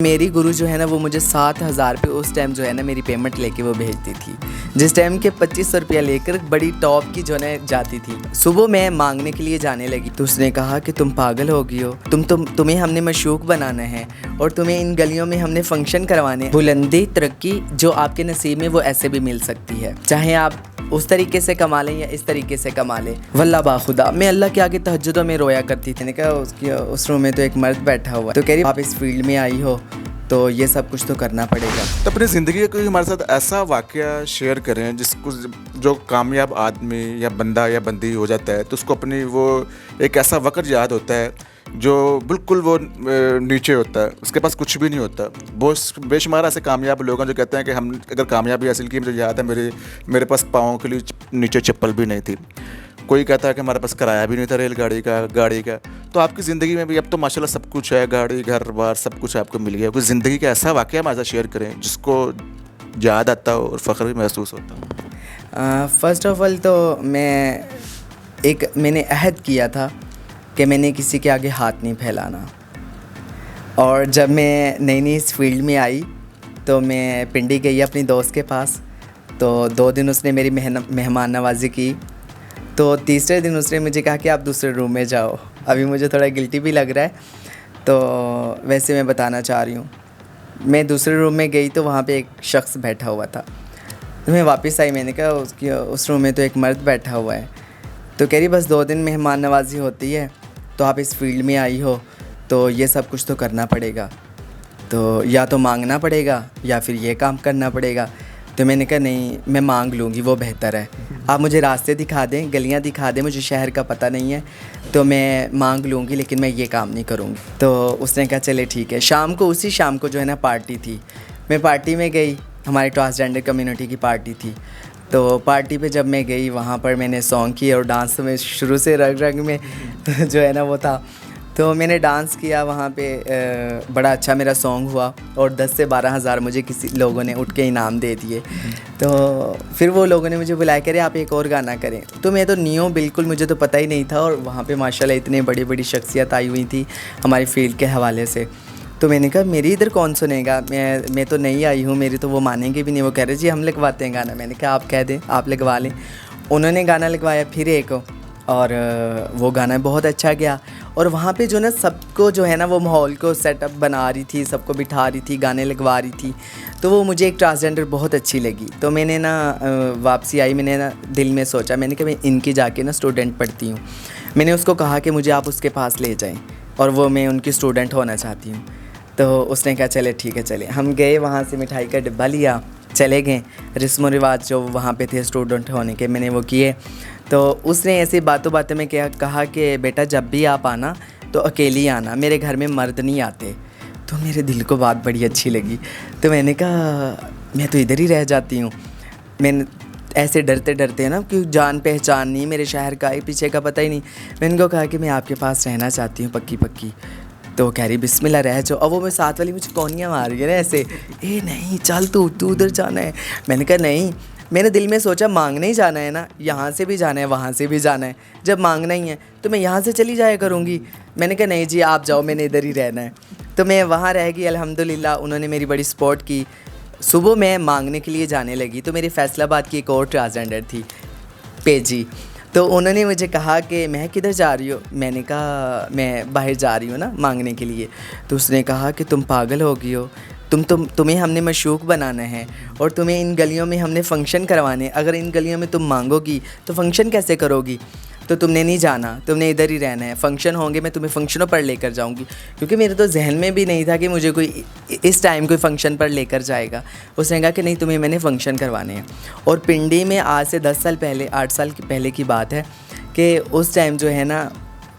मेरी गुरु जो है ना वो मुझे 7,000 रुपये उस टाइम जो है ना मेरी पेमेंट लेके वो भेजती थी, जिस टाइम के 2500 रुपया लेकर बड़ी टॉप की जो है जाती थी। सुबह मैं मांगने के लिए जाने लगी तो उसने कहा कि तुम पागल हो गई हो, तुम्हें हमने मशूक बनाना है और तुम्हें इन गलियों में हमने फंक्शन करवाने। बुलंदी तरक्की जो आपके नसीब में वो ऐसे भी मिल सकती है, चाहे आप उस तरीके से कमा लें या इस तरीके से कमा लें। वल्लाह बाखुदा मैं अल्लाह के आगे तहज्जुदों में रोया करती थी। कहा उस रूम में तो एक मर्द बैठा हुआ है, तो कह रही आप इस फील्ड में आई हो तो ये सब कुछ तो करना पड़ेगा। तो अपनी ज़िंदगी का कोई हमारे साथ ऐसा वाक़या शेयर करें जिसको जो कामयाब आदमी या बंदा या बंदी हो जाता है तो उसको अपनी वो एक ऐसा वक़्त याद होता है जो बिल्कुल वो नीचे होता है, उसके पास कुछ भी नहीं होता। बहुत बेशुमार ऐसे कामयाब लोग हैं जो कहते हैं कि हम अगर कामयाबी हासिल की, मुझे याद है मेरे पास पाँव के लिए नीचे चप्पल भी नहीं थी। कोई कहता है कि हमारे पास किराया भी नहीं था रेलगाड़ी का, गाड़ी का। तो आपकी ज़िंदगी में भी अब तो माशाल्लाह सब कुछ है, गाड़ी घर बार सब कुछ आपको मिल गया। कोई ज़िंदगी का ऐसा वाक़या हमारे साथ शेयर करें जिसको याद आता हो और फ़ख्र भी महसूस होता हो। फ़र्स्ट ऑफ ऑल तो मैंने अहद किया था कि मैंने किसी के आगे हाथ नहीं फैलाना। और जब मैं नई इस फील्ड में आई तो मैं पिंडी गई अपनी दोस्त के पास, तो 2 दिन उसने मेरी मेहमान नवाजी की। तो तीसरे दिन उसने मुझे कहा कि आप दूसरे रूम में जाओ। अभी मुझे थोड़ा गिल्टी भी लग रहा है, तो वैसे मैं बताना चाह रही हूँ। मैं दूसरे रूम में गई तो वहाँ पे एक शख्स बैठा हुआ था, तो मैं वापस आई। मैंने कहा उस रूम में तो एक मर्द बैठा हुआ है। तो कह रही बस 2 दिन मेहमान नवाजी होती है, तो आप इस फील्ड में आई हो तो ये सब कुछ तो करना पड़ेगा, तो या तो मांगना पड़ेगा या फिर ये काम करना पड़ेगा। तो मैंने कहा नहीं, मैं मांग लूँगी, वो बेहतर है। आप मुझे रास्ते दिखा दें, गलियाँ दिखा दें, मुझे शहर का पता नहीं है, तो मैं मांग लूँगी, लेकिन मैं ये काम नहीं करूँगी। तो उसने कहा चले ठीक है। उसी शाम को जो है ना पार्टी थी, मैं पार्टी में गई। हमारी ट्रांसजेंडर कम्युनिटी की पार्टी थी। तो पार्टी पे जब मैं गई वहाँ पर मैंने सॉन्ग किए और डांस में शुरू से रग रग में जो है ना वो था, तो मैंने डांस किया वहाँ पे। बड़ा अच्छा मेरा सॉन्ग हुआ और 10 से 12 हज़ार मुझे किसी लोगों ने उठ के इनाम दे दिए। तो फिर वो लोगों ने मुझे बुलाया, कह रहे आप एक और गाना करें। तो मैं तो नहीं हूँ बिल्कुल, मुझे तो पता ही नहीं था। और वहाँ पे माशाल्लाह इतनी बड़ी बड़ी शख्सियत आई हुई थी हमारी फील्ड के हवाले से। तो मैंने कहा मेरी इधर कौन सुनेगा, मैं तो नहीं आई हूँ, मेरी तो वो मानेंगे भी नहीं। वो कह रहे जी हम लगवाते हैं गाना। मैंने कहा आप कह दें, आप लगवा लें। उन्होंने गाना लगवाया फिर एक, और वो गाना बहुत अच्छा गया। और वहाँ पे जो ना सबको जो है ना वो माहौल को सेटअप बना रही थी, सबको बिठा रही थी, गाने लगवा रही थी। तो वो मुझे एक ट्रांसजेंडर बहुत अच्छी लगी। तो मैंने ना वापसी आई, मैंने ना दिल में सोचा, मैंने कहा मैं इनकी जाके ना स्टूडेंट पढ़ती हूँ। मैंने उसको कहा कि मुझे आप उसके पास ले जाएं और वो मैं उनकी स्टूडेंट होना चाहती हूँ। तो उसने कहा चले ठीक है चले। हम गए, वहाँ से मिठाई का डिब्बा लिया, चले गए। रस्म रिवाज जो वहाँ पे थे स्टूडेंट होने के, मैंने वो किए। तो उसने ऐसी बातों में क्या कहा कि बेटा जब भी आप आना तो अकेली आना, मेरे घर में मर्द नहीं आते। तो मेरे दिल को बात बड़ी अच्छी लगी। तो मैंने कहा मैं तो इधर ही रह जाती हूँ। मैंने ऐसे डरते हैं ना कि जान पहचान नहीं, मेरे शहर का पीछे का पता ही नहीं। मैंने उनको कहा कि मैं आपके पास रहना चाहती हूँ पक्की। तो कह रही बिस्मिल्लाह रह जाओ। अब वो मैं साथ वाली मुझे कौनियाँ मार रही है ना ऐसे, नहीं चल तू उधर जाना है। मैंने कहा नहीं, मैंने दिल में सोचा मांगने ही जाना है ना, यहाँ से भी जाना है वहाँ से भी जाना है। जब मांगना ही है तो मैं यहाँ से चली जाया करूँगी। मैंने कहा नहीं जी आप जाओ, मैंने इधर ही रहना है। तो मैं वहाँ रह गई। अल्हम्दुलिल्लाह उन्होंने मेरी बड़ी सपोर्ट की। सुबह मैं मांगने के लिए जाने लगी तो मेरी फैसलाबाद की एक और ट्रांसजेंडर थी पेजी। तो उन्होंने मुझे कहा कि मैं किधर जा रही हो। मैंने कहा मैं बाहर जा रही हूँ ना मांगने के लिए। तो उसने कहा कि तुम पागल हो गई हो, तुम्हें हमने मशूक बनाना है और तुम्हें इन गलियों में हमने फ़ंक्शन करवाने। अगर इन गलियों में तुम मांगोगी तो फ़ंक्शन कैसे करोगी, तो तुमने नहीं जाना, तुमने इधर ही रहना है। फ़ंक्शन होंगे मैं तुम्हें फ़ंक्शनों पर लेकर जाऊंगी, क्योंकि मेरे तो जहन में भी नहीं था कि मुझे कोई इस टाइम कोई फ़ंक्शन पर लेकर जाएगा। उसने कहा कि नहीं तुम्हें मैंने फ़ंक्शन करवाने हैं। और पिंडी में आज से 10 साल पहले 8 साल पहले की बात है कि उस टाइम जो है ना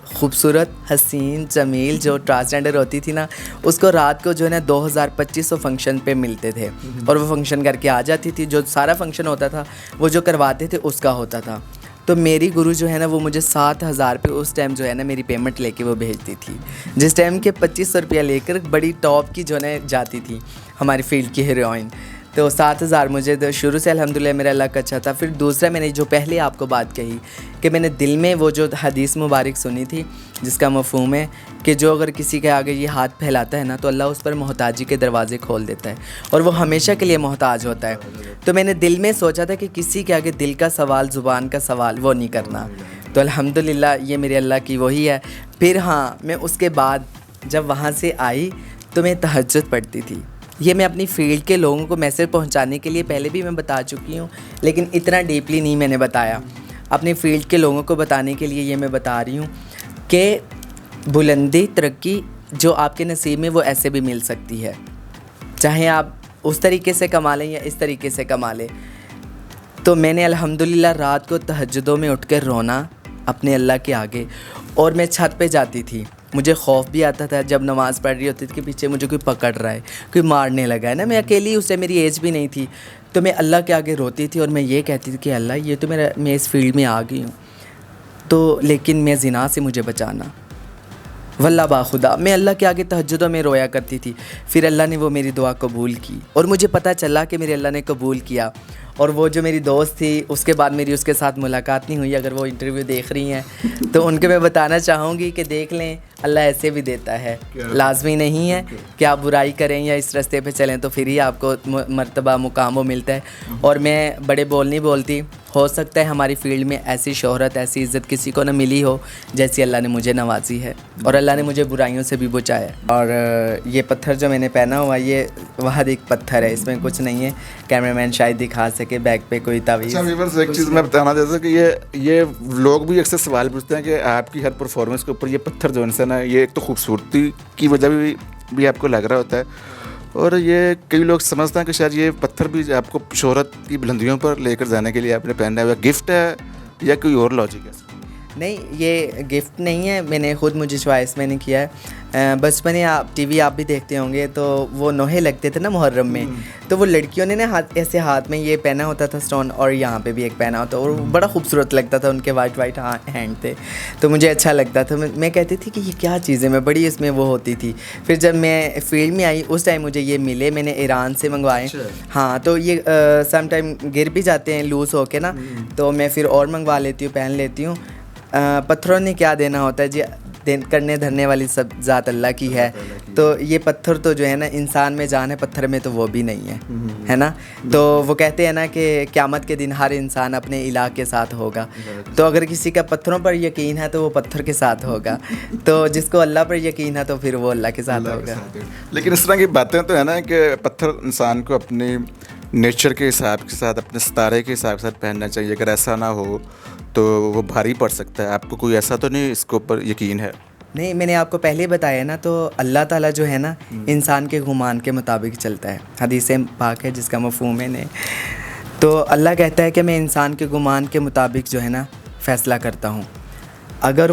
खूबसूरत हसीन जमील जो ट्रांसजेंडर होती थी ना, उसको रात को जो है ना 2000-2500 फंक्शन पे मिलते थे और वो फंक्शन करके आ जाती थी। जो सारा फंक्शन होता था वो जो करवाते थे उसका होता था। तो मेरी गुरु जो है ना वो मुझे 7,000 रुपये उस टाइम जो है ना मेरी पेमेंट लेके वो भेजती थी, जिस टाइम के 2500 रुपया लेकर बड़ी टॉप की जो है जाती थी हमारी फील्ड की हीरोइन। तो 7,000 मुझे तो शुरू से अल्हम्दुलिल्लाह मेरा लक अच्छा था। फिर दूसरा मैंने जो पहले आपको बात कही कि मैंने दिल में वो जो हदीस मुबारक सुनी थी जिसका मफ़हूम है कि जो अगर किसी के आगे ये हाथ फैलाता है ना तो अल्लाह उस पर मोहताजी के दरवाज़े खोल देता है और वो हमेशा के लिए मोहताज होता है। तो मैंने दिल में सोचा था कि किसी के आगे दिल का सवाल, ज़ुबान का सवाल वो नहीं करना। तो अल्हम्दुलिल्लाह ये मेरे अल्लाह की वही है। फिर हाँ, मैं उसके बाद जब वहाँ से आई तो मैं तहज्जुद पढ़ती थी। ये मैं अपनी फ़ील्ड के लोगों को मैसेज पहुँचाने के लिए पहले भी मैं बता चुकी हूँ, लेकिन इतना डीपली नहीं मैंने बताया। अपनी फ़ील्ड के लोगों को बताने के लिए ये मैं बता रही हूँ कि बुलंदी, तरक्की जो आपके नसीब में वो ऐसे भी मिल सकती है, चाहे आप उस तरीके से कमा लें या इस तरीके से कमा लें। तो मैंने अल्हम्दुलिल्लाह रात को तहज्जुदों में उठ कर रोना अपने अल्लाह के आगे, और मैं छत पे जाती थी। मुझे खौफ भी आता था जब नमाज़ पढ़ रही होती थी कि पीछे मुझे कोई पकड़ रहा है, कोई मारने लगा है ना। मैं अकेली, उससे मेरी एज भी नहीं थी, तो मैं अल्लाह के आगे रोती थी और मैं ये कहती थी कि अल्लाह ये तो मैं इस फील्ड में आ गई हूँ, तो लेकिन मैं ज़िना से मुझे बचाना। वल्लाह बाखुदा मैं अल्लाह के आगे तहज्जुदों में रोया करती थी। फिर अल्लाह ने वो मेरी दुआ कबूल की और मुझे पता चला कि मेरे अल्लाह ने कबूल किया। और वो जो मेरी दोस्त थी उसके बाद मेरी उसके साथ मुलाकात नहीं हुई। अगर वो इंटरव्यू देख रही हैं तो उनके मैं बताना चाहूँगी कि देख लें, अल्लाह ऐसे भी देता है, लाजमी नहीं है कि आप बुराई करें या इस रास्ते पे चलें तो फिर ही आपको मर्तबा मुकाम वो मिलता है। और मैं बड़े बोल नहीं बोलती, हो सकता है हमारी फील्ड में ऐसी शोहरत, ऐसी इज़्ज़त किसी को न मिली हो जैसी अल्लाह ने मुझे नवाजी है, और अल्लाह ने मुझे बुराइयों से भी बचाया। और ये पत्थर जो मैंने पहना हुआ, ये वहाँ एक पत्थर है, इसमें कुछ नहीं है। कैमरामैन शायद दिखा सके बैक पे कोई तावीज़। अच्छा व्यूअर्स, एक चीज़ मैं बताना चाहता हूँ कि ये लोग भी अक्सर सवाल पूछते हैं कि आपकी हर परफॉर्मेंस के ऊपर ये पत्थर जो है ना, ये एक तो खूबसूरती की वजह भी आपको लग रहा होता है, और ये कई लोग समझते हैं कि शायद ये पत्थर भी आपको शोहरत की बुलंदियों पर लेकर जाने के लिए आपने पहना हुआ गिफ्ट है या कोई और लॉजिक है? नहीं, ये गिफ्ट नहीं है, मैंने खुद मुझे चॉइस मैंने किया है। बचपन में आप टीवी आप भी देखते होंगे तो वो नोहे लगते थे ना मुहर्रम में, तो वो लड़कियों ने ना ऐसे हाथ में ये पहना होता था स्टोन, और यहाँ पे भी एक पहना होता, और बड़ा खूबसूरत लगता था, उनके वाइट हैंड थे, तो मुझे अच्छा लगता था। मैं कहती थी कि ये क्या चीज़ है, मैं बड़ी इसमें वो होती थी। फिर जब मैं फील्ड में आई उस टाइम मुझे ये मिले, मैंने ईरान से मंगवाए। हाँ, तो ये सम टाइम गिर भी जाते हैं लूज़ होके ना, तो मैं फिर और मंगवा लेती हूँ, पहन लेती हूँ। पत्थरों ने क्या देना होता है जी, करने धरने वाली सब ज़ात अल्लाह की है। तो ये पत्थर तो जो है ना, इंसान में जान है, पत्थर में तो वो भी नहीं है, है ना। तो वो कहते हैं ना कि क़यामत के दिन हर इंसान अपने इलाह के साथ होगा। तो अगर किसी का पत्थरों पर यकीन है तो वो पत्थर के साथ होगा, तो जिसको अल्लाह पर यकीन है तो फिर वो अल्लाह के साथ होगा। लेकिन इस तरह की बातें तो है ना कि पत्थर इंसान को अपनी नेचर के हिसाब के साथ, अपने सितारे के हिसाब के साथ पहनना चाहिए। अगर ऐसा ना हो तो वो भारी पड़ सकता है। आपको कोई ऐसा तो नहीं इसके ऊपर यकीन है? नहीं, मैंने आपको पहले बताया ना, तो अल्लाह ताला जो है ना इंसान के गुमान के मुताबिक चलता है। हदीस पाक है जिसका मफ़हूम है ने, तो अल्लाह कहता है कि मैं इंसान के गुमान के मुताबिक जो है ना फ़ैसला करता हूँ। अगर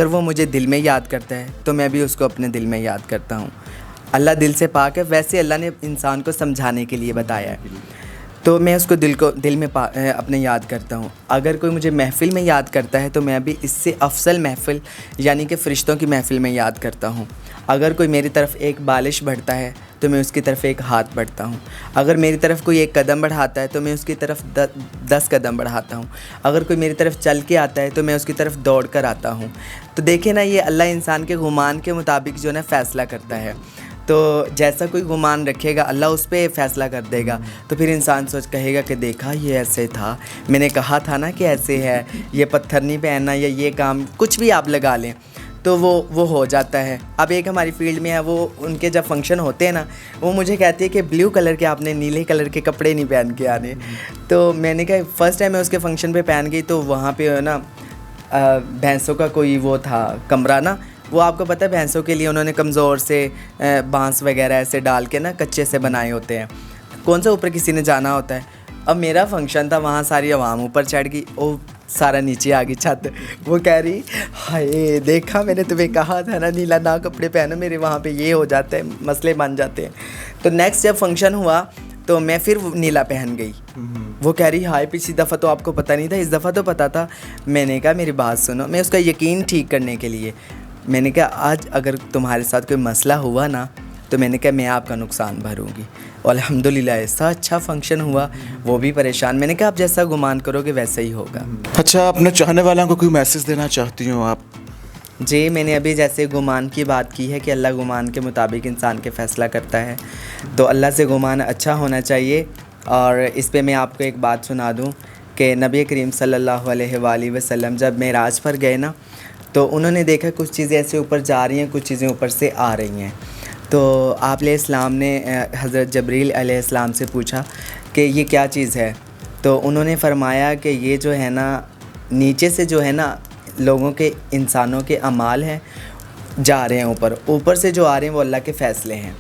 वो मुझे दिल में याद करता है तो मैं भी उसको अपने दिल में याद करता हूँ। अल्लाह दिल से पाक है, वैसे अल्लाह ने इंसान को समझाने के लिए बताया है, तो मैं उसको दिल में अपने याद करता हूँ। अगर कोई मुझे महफ़िल में याद करता है तो मैं भी इससे अफसल महफ़िल यानी कि फ़रिश्तों की महफ़िल में याद करता हूँ। अगर कोई मेरी तरफ़ एक बालिश बढ़ता है तो मैं उसकी तरफ़ एक हाथ बढ़ता हूँ। अगर मेरी तरफ़ कोई एक कदम बढ़ाता है तो मैं उसकी तरफ़ 10 कदम बढ़ाता हूँ। अगर कोई मेरी तरफ़ चल के आता है तो मैं उसकी तरफ़ दौड़ कर आता हूँ। तो देखें ना, ये अल्लाह इंसान के गुमान के मुताबिक जो है फ़ैसला करता है। तो जैसा कोई गुमान रखेगा अल्लाह उस पर फ़ैसला कर देगा। तो फिर इंसान कहेगा कि देखा ये ऐसे था, मैंने कहा था ना कि ऐसे है, ये पत्थर नहीं पहनना या ये काम कुछ भी आप लगा लें तो वो हो जाता है। अब एक हमारी फील्ड में है, वो उनके जब फंक्शन होते हैं ना, वो मुझे कहती है कि ब्लू कलर के आपने नीले कलर के कपड़े नहीं पहन के आने। तो मैंने कहा फ़र्स्ट टाइम मैं उसके फंक्शन पे पहन गई, तो वहाँ पे ना भैंसों का कोई वो था कमरा ना, वो आपको पता है भैंसों के लिए उन्होंने कमज़ोर से बांस वगैरह ऐसे डाल के ना कच्चे से बनाए होते हैं, कौन सा ऊपर किसी ने जाना होता है। अब मेरा फंक्शन था, वहाँ सारी आवाम ऊपर चढ़ गई, ओ सारा नीचे आ गई छत। वो कह रही हाय देखा मैंने तुम्हें कहा था ना नीला ना कपड़े पहनो, मेरे वहाँ पे ये हो जाता है, मसले बन जाते हैं। तो नेक्स्ट जब फंक्शन हुआ तो मैं फिर नीला पहन गई। वो कह रही हाय पिछली दफ़ा तो आपको पता नहीं था, इस दफ़ा तो पता था। मैंने कहा मेरी बात सुनो, मैं उसका यकीन ठीक करने के लिए मैंने कहा आज अगर तुम्हारे साथ कोई मसला हुआ ना तो मैंने कहा मैं आपका नुकसान भरूँगी। और अल्हम्दुलिल्लाह ऐसा अच्छा फंक्शन हुआ, वो भी परेशान। मैंने कहा आप जैसा गुमान करोगे वैसा ही होगा। अच्छा, अपने चाहने वालों को कोई मैसेज देना चाहती हो आप? जी, मैंने अभी जैसे गुमान की बात की है कि अल्लाह गुमान के मुताबिक इंसान के फ़ैसला करता है, तो अल्लाह से गुमान अच्छा होना चाहिए। और इस पे मैं आपको एक बात सुना दूं कि नबी करीम सल्लल्लाहु अलैहि वसल्लम जब मेराज पर गए ना, तो उन्होंने देखा कुछ चीज़ें ऐसे ऊपर जा रही हैं, कुछ चीज़ें ऊपर से आ रही हैं। तो आप अलैहिस्सलाम ने हज़रत जबरील अलैहिस्सलाम से पूछा कि ये क्या चीज़ है? तो उन्होंने फ़रमाया कि ये जो है ना, नीचे से जो है ना लोगों के, इंसानों के अमाल हैं, जा रहे हैं ऊपर, ऊपर से जो आ रहे हैं वो अल्लाह के फ़ैसले हैं।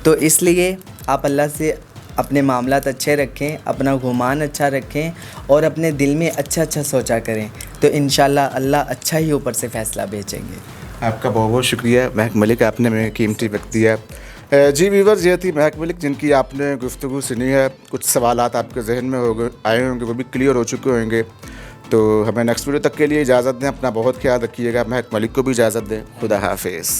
तो इसलिए आप अल्लाह से अपने मामलात अच्छे रखें, अपना गुमान अच्छा रखें और अपने दिल में अच्छा अच्छा सोचा करें, तो इंशाल्लाह अल्लाह अच्छा ही ऊपर से फ़ैसला भेजेंगे। आपका बहुत बहुत शुक्रिया महक मलिक, आपने मेरे कीमती वक्त दिया। जी व्यूवर्स, ये थी महक मलिक जिनकी आपने गुफ्तगू सुनी है। कुछ सवालात आपके जहन में आए होंगे, वो भी क्लियर हो चुके होंगे। तो हमें नेक्स्ट वीडियो तक के लिए इजाज़त दें। अपना बहुत ख्याल रखिएगा। महक मलिक को भी इजाज़त दें। खुदा हाफिज़।